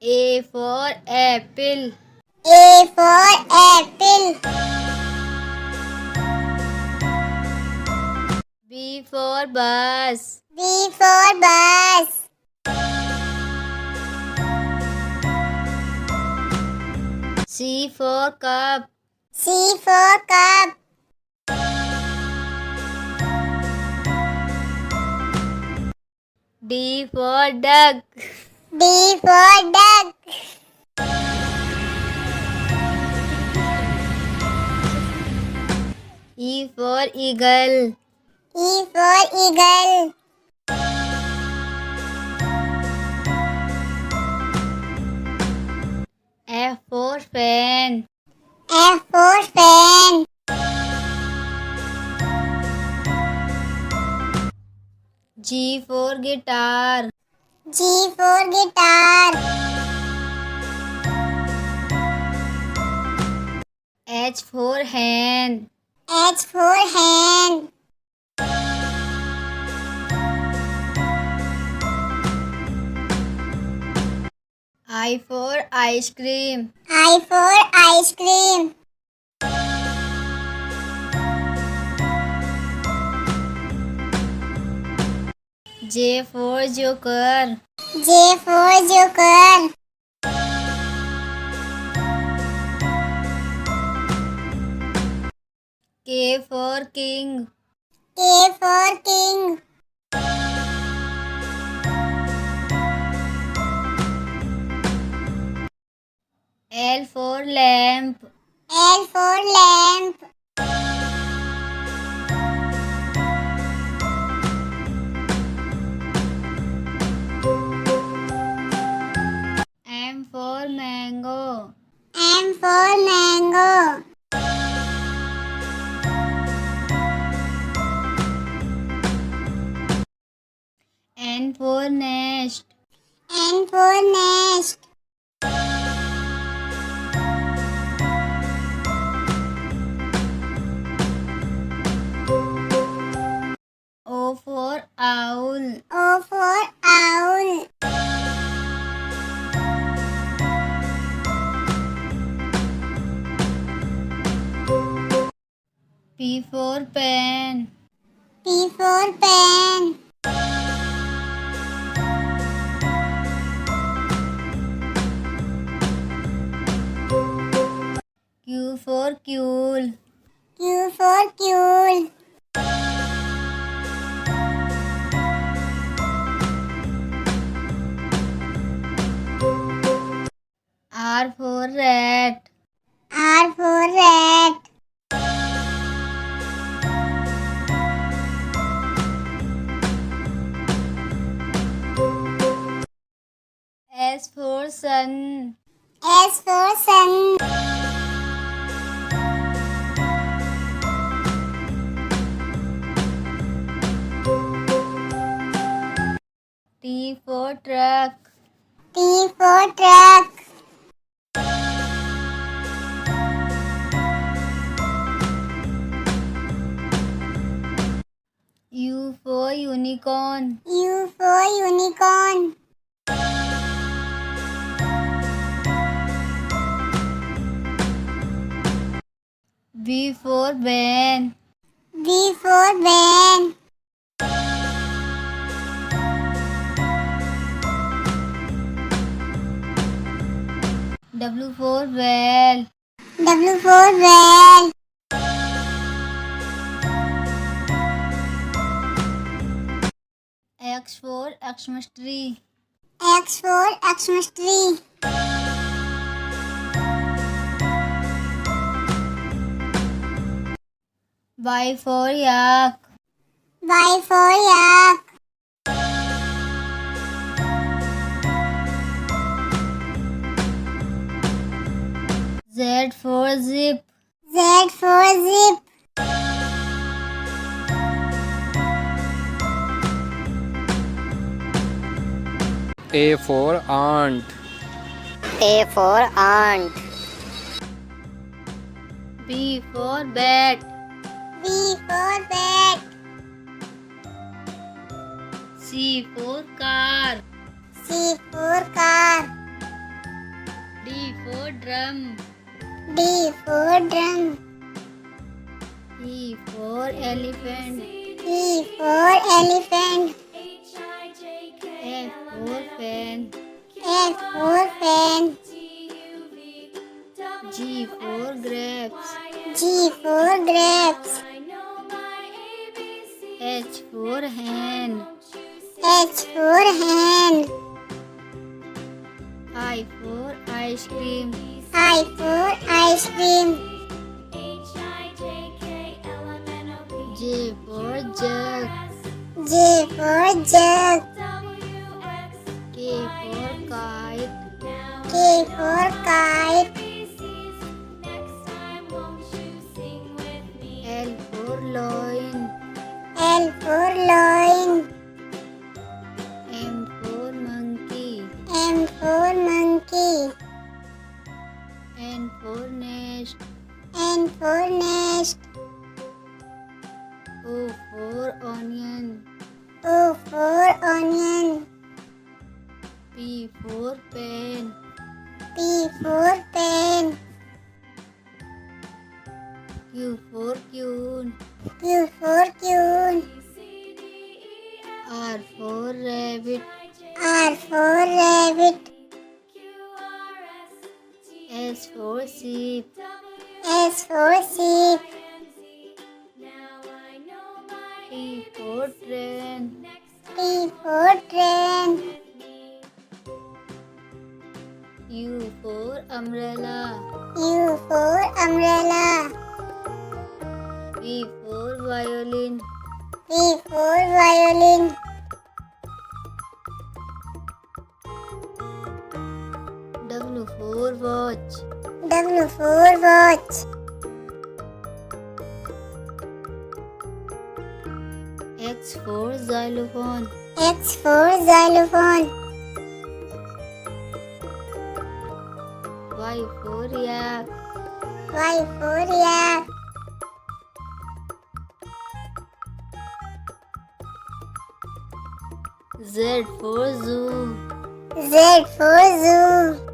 A for apple. A for apple. B for bus. B for bus. C for cup. C for cup. D for duck. D for duck. E for eagle. E for eagle. F for fan. F for fan. G for guitar. G for guitar. H for hen. H for hen. I for ice cream. I for ice cream. J for joker. J for joker. K for king. K for king. L for lamp. L for lamp. M for mango. M for mango. N for nest. N for nest. O for owl. O for owl. P for pen. P for pen. Q for queue. Q for queue. R for rat. R for rat. S for sun. S for sun. T for truck. T for truck. U for unicorn. U for unicorn. V for van. V for van. W for whale. W for whale. X for Xmas tree. X for Xmas tree. Y for yak. Y for yak. Z for zip. Z for zip. A for ant. A for ant. B for bat. B for bat. C for car. C for car. for drum. D for drum. E for elephant. E for elephant. F for fan. F for fan. G for grapes. G for grapes. H for hen. H for hen. I for ice cream. I for ice cream. J for jug. J for jug. K for kite. K for kite. L for loin. L for loin. M for monkey. M for monkey. N for nest. N for nest. O for onion. O for onion. P for pen. P for pen. Q for queen. Q for queen. R for rabbit. R for rabbit. S for sheep. S for sheep. T for train. T for train. U for umbrella. U for umbrella. V for violin. V for violin. W for watch. W for watch. X for xylophone. X for xylophone. Y for yak. Y for yak. Z for zoo. Z for zoo.